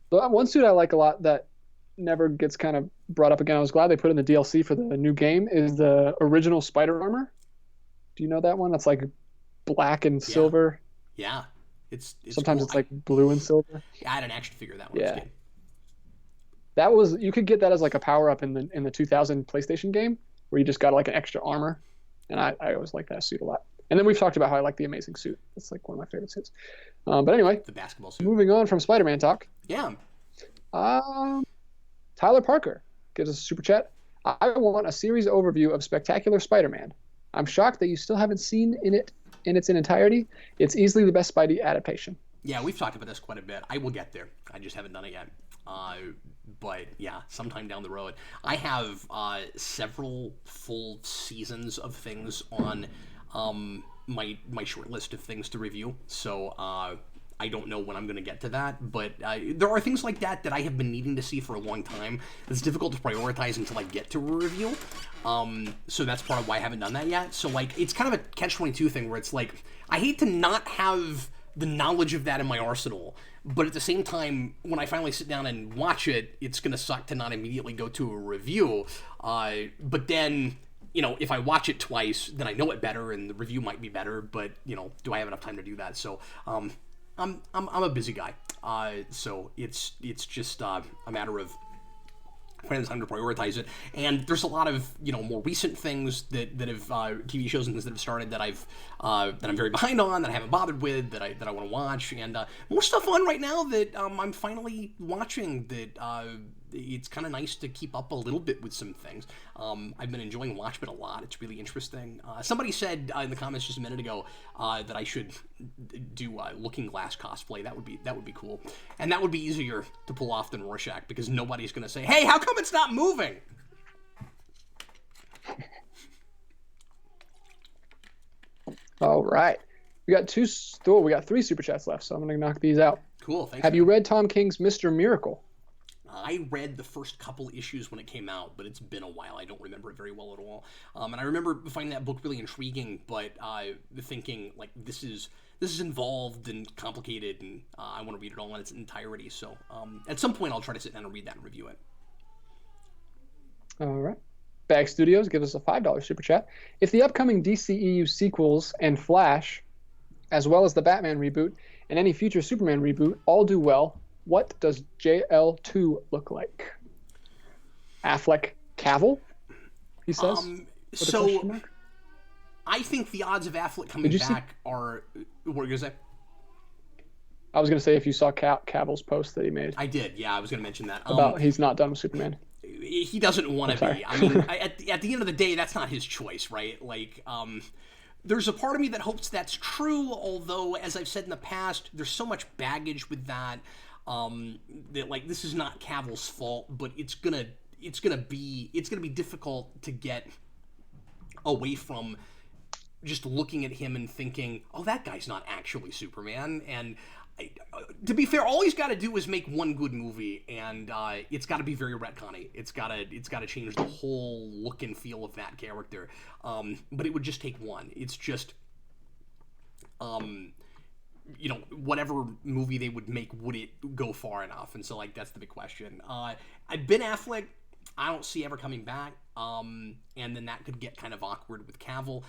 But one suit I like a lot that never gets kind of brought up again, I was glad they put in the DLC for the new game, is the original Spider armor. Do you know that one? That's like black and silver. Yeah. It's sometimes cool. It's like blue and silver. Yeah, I had an action figure of that one. Yeah. That was, you could get that as like a power up in the 2000 PlayStation game where you just got like an extra armor. And I always like that suit a lot. And then we've talked about how I like the Amazing suit. That's like one of my favorite suits. But anyway, the basketball suit. Moving on from Spider-Man talk. Yeah. Tyler Parker gives us a super chat. I want a series overview of Spectacular Spider-Man. I'm shocked that you still haven't seen in its entirety. It's easily the best Spidey adaptation. Yeah, we've talked about this quite a bit. I will get there. I just haven't done it yet. But yeah, sometime down the road. I have several full seasons of things on my short list of things to review. So I don't know when I'm going to get to that, but there are things like that I have been needing to see for a long time. It's difficult to prioritize until I get to a review. So that's part of why I haven't done that yet. So like, it's kind of a catch-22 thing where it's like, I hate to not have the knowledge of that in my arsenal, but at the same time, when I finally sit down and watch it, it's going to suck to not immediately go to a review. But then, if I watch it twice, then I know it better and the review might be better, but, do I have enough time to do that? So, I'm a busy guy, so it's just a matter of finding time to prioritize it. And there's a lot of more recent things that have TV shows and things that have started that I'm very behind on, that I haven't bothered with, that I want to watch, and more stuff on right now that I'm finally watching. That it's kind of nice to keep up a little bit with some things. I've been enjoying Watchmen a lot. It's really interesting. Somebody said in the comments just a minute ago that I should do Looking Glass cosplay. That would be cool, and that would be easier to pull off than Rorschach, because nobody's going to say, "Hey, how come it's not moving?" All right, we got three super chats left, so I'm going to knock these out. Cool. Thanks. Have you read Tom King's Mr. Miracle? I read the first couple issues when it came out, but it's been a while. I don't remember it very well at all. And I remember finding that book really intriguing, but thinking, like, this is involved and complicated, and I want to read it all in its entirety. So at some point, I'll try to sit down and read that and review it. All right. Bag Studios gives us a $5 super chat. If the upcoming DCEU sequels and Flash, as well as the Batman reboot and any future Superman reboot, all do well, what does JL2 look like? Affleck Cavill, he says. So, I think the odds of Affleck coming back are... What were you going to say? I was going to say if you saw Cavill's post that he made. I did, yeah. I was going to mention that. About he's not done with Superman. He doesn't want to be. I mean, at the end of the day, that's not his choice, right? Like, there's a part of me that hopes that's true, although, as I've said in the past, there's so much baggage with that. That, like, this is not Cavill's fault, but it's gonna it's gonna be difficult to get away from just looking at him and thinking, oh, that guy's not actually Superman. And to be fair, all he's got to do is make one good movie, and it's got to be very retconny. It's got to change the whole look and feel of that character. But it would just take one. It's just, whatever movie they would make, would it go far enough? And so, like, that's the big question. Ben Affleck, I don't see ever coming back, and then that could get kind of awkward with Cavill.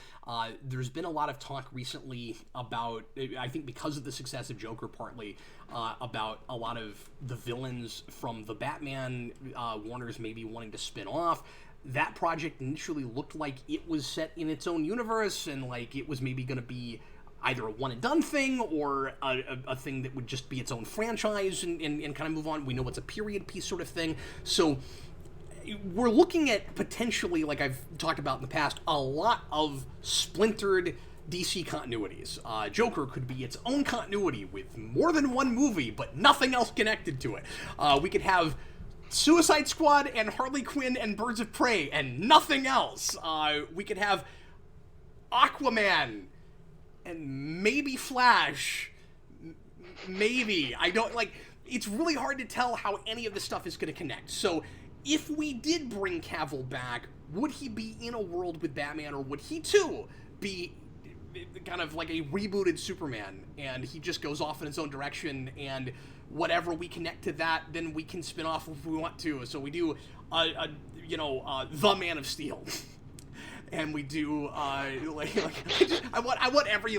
There's been a lot of talk recently about, I think because of the success of Joker partly, about a lot of the villains from the Batman, Warner's maybe wanting to spin off. That project initially looked like it was set in its own universe, and like it was maybe going to be either a one-and-done thing or a thing that would just be its own franchise and kind of move on. We know it's a period piece sort of thing. So we're looking at potentially, like I've talked about in the past, a lot of splintered DC continuities. Joker could be its own continuity with more than one movie, but nothing else connected to it. We could have Suicide Squad and Harley Quinn and Birds of Prey and nothing else. We could have Aquaman and maybe Flash. Maybe. I don't, like, it's really hard to tell how any of this stuff is going to connect. So if we did bring Cavill back, would he be in a world with Batman, or would he too be kind of like a rebooted Superman, and he just goes off in his own direction, and whatever we connect to that, then we can spin off if we want to. So we do, The Man of Steel. And we do I want every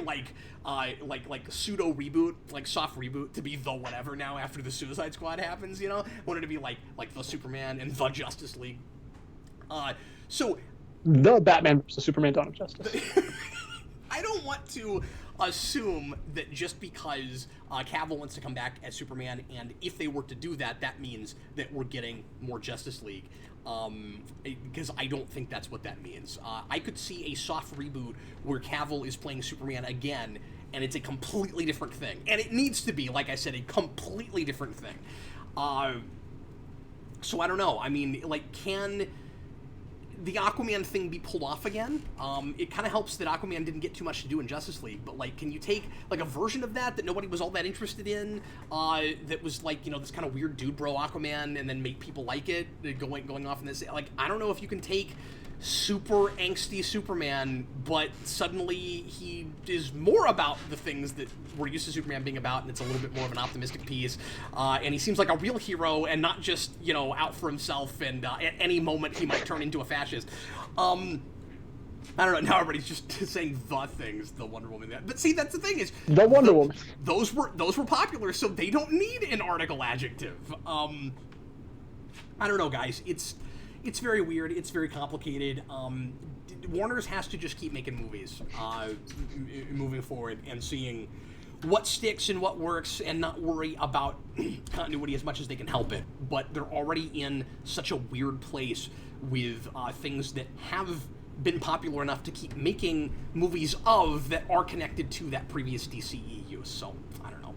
pseudo reboot, like soft reboot, to be the whatever now after the Suicide Squad happens. I want it to be like the Superman and the Justice League. So the Batman versus Superman: Dawn of Justice. I don't want to assume that just because Cavill wants to come back as Superman, and if they were to do that, that means that we're getting more Justice League. Because I don't think that's what that means. I could see a soft reboot where Cavill is playing Superman again, and it's a completely different thing. And it needs to be, like I said, a completely different thing. So I don't know. I mean, like, can the Aquaman thing be pulled off again? It kind of helps that Aquaman didn't get too much to do in Justice League, but like, can you take like a version of that nobody was all that interested in, that was like, this kind of weird dude bro Aquaman, and then make people like it, going off in this, like, I don't know if you can take super angsty Superman, but suddenly he is more about the things that we're used to Superman being about, and it's a little bit more of an optimistic piece, and he seems like a real hero and not just, out for himself, and at any moment he might turn into a fascist. I don't know, now everybody's just saying the things, the Wonder Woman. But see, that's the thing is, the Wonder Woman. Those were popular, so they don't need an article adjective. I don't know, guys. It's very weird. It's very complicated. Warner's has to just keep making movies, moving forward, and seeing what sticks and what works, and not worry about continuity as much as they can help it. But they're already in such a weird place with things that have been popular enough to keep making movies of that are connected to that previous DCEU. So I don't know.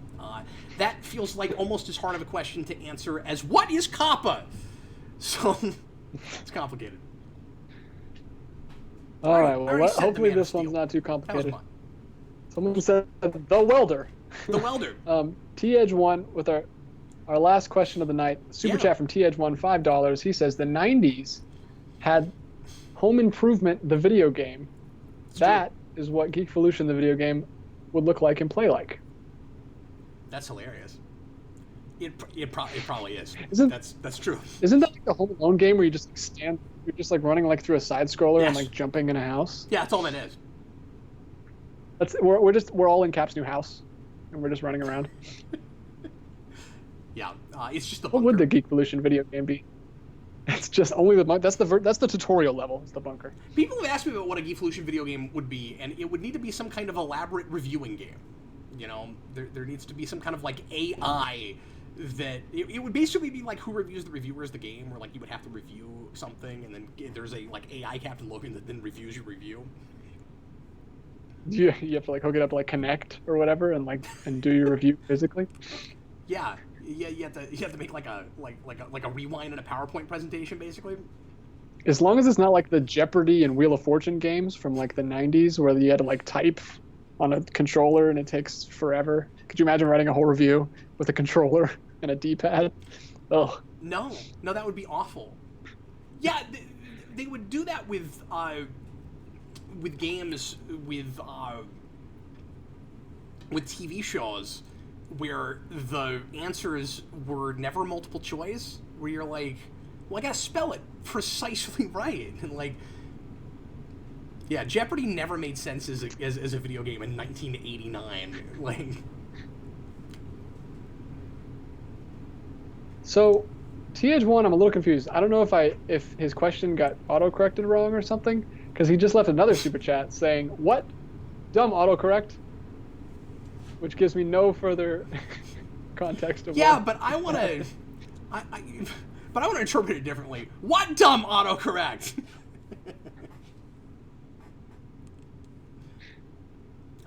That feels like almost as hard of a question to answer as what is COPPA. So. It's complicated. All right. Well, hopefully this one's not too complicated. Someone said the welder. The welder. T-Edge1 with our last question of the night. Super chat from T-Edge1, $5. He says the 90s had Home Improvement, the video game. That is what Geekvolution, the video game, would look like and play like. That's hilarious. It probably is. That's true. Isn't that like the Home Alone game where you just you're just like running like through a side scroller and like jumping in a house? Yeah, that's all that is. We're all in Cap's new house, and we're just running around. Yeah, it's just the bunker. What would the Geekvolution video game be? It's just only that's the tutorial level. It's the bunker. People have asked me about what a Geekvolution video game would be, and it would need to be some kind of elaborate reviewing game. There needs to be some kind of like AI. That it would basically be like Who Reviews the Reviewers, the game, where like you would have to review something, and then there's a like AI Captain Logan that then reviews your review. You have to like hook it up to like Connect or whatever, and do your review physically. Yeah, you have to make like a rewind in a PowerPoint presentation, basically. As long as it's not like the Jeopardy and Wheel of Fortune games from like the 90s where you had to like type on a controller and it takes forever. Could you imagine writing a whole review with a controller and a D-pad? Oh. No, that would be awful. Yeah, they would do that with games with TV shows where the answers were never multiple choice, where you're like, well, I gotta spell it precisely right. And like, yeah, Jeopardy never made sense as a video game in 1989. Like, so TH1, I'm a little confused. I don't know if his question got auto-corrected wrong or something, because he just left another super chat saying, "What? Dumb autocorrect?" Which gives me no further context of yeah, but I want to, but I want to interpret it differently. What dumb autocorrect?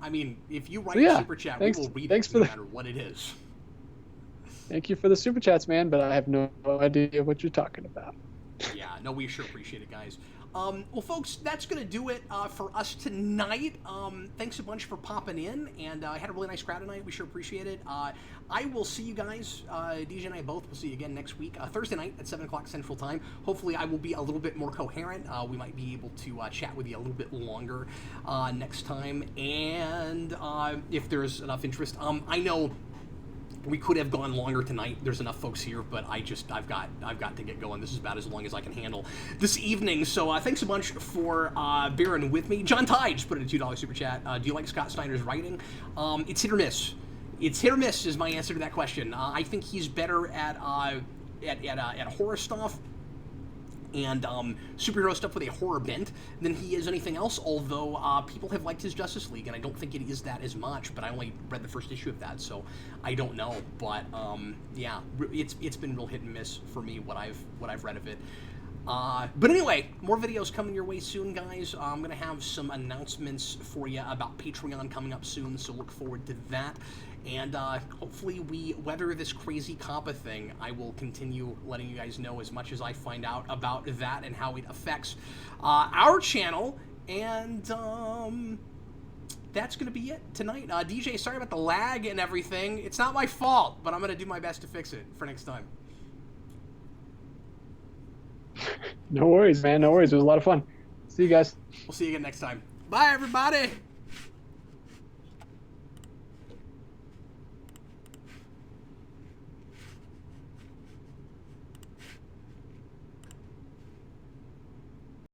I mean, if you write a super chat, we will read it no matter what it is. Thank you for the super chats, man, but I have no idea what you're talking about. Yeah, no, we sure appreciate it, guys. Well, folks, that's going to do it for us tonight. Thanks a bunch for popping in, and I had a really nice crowd tonight. We sure appreciate it. I will see you guys, DJ and I both, will see you again next week, Thursday night at 7 o'clock Central Time. Hopefully, I will be a little bit more coherent. We might be able to chat with you a little bit longer next time, and if there's enough interest. I know we could have gone longer tonight. There's enough folks here, but I've got to get going. This is about as long as I can handle this evening. So thanks a bunch for bearing with me. John Ty just put in a $2 super chat. Do you like Scott Snyder's writing? It's hit or miss. It's hit or miss is my answer to that question. I think he's better at horror stuff and superhero stuff with a horror bent than he is anything else, although people have liked his Justice League, and I don't think it is that as much, but I only read the first issue of that, so I don't know. But yeah, it's been real hit and miss for me, what I've read of it. But anyway, more videos coming your way soon, guys. I'm going to have some announcements for you about Patreon coming up soon, so look forward to that. And hopefully we weather this crazy COPPA thing. I will continue letting you guys know as much as I find out about that and how it affects our channel. And that's going to be it tonight. DJ, sorry about the lag and everything. It's not my fault, but I'm going to do my best to fix it for next time. No worries, man. No worries. It was a lot of fun. See you guys. We'll see you again next time. Bye, everybody.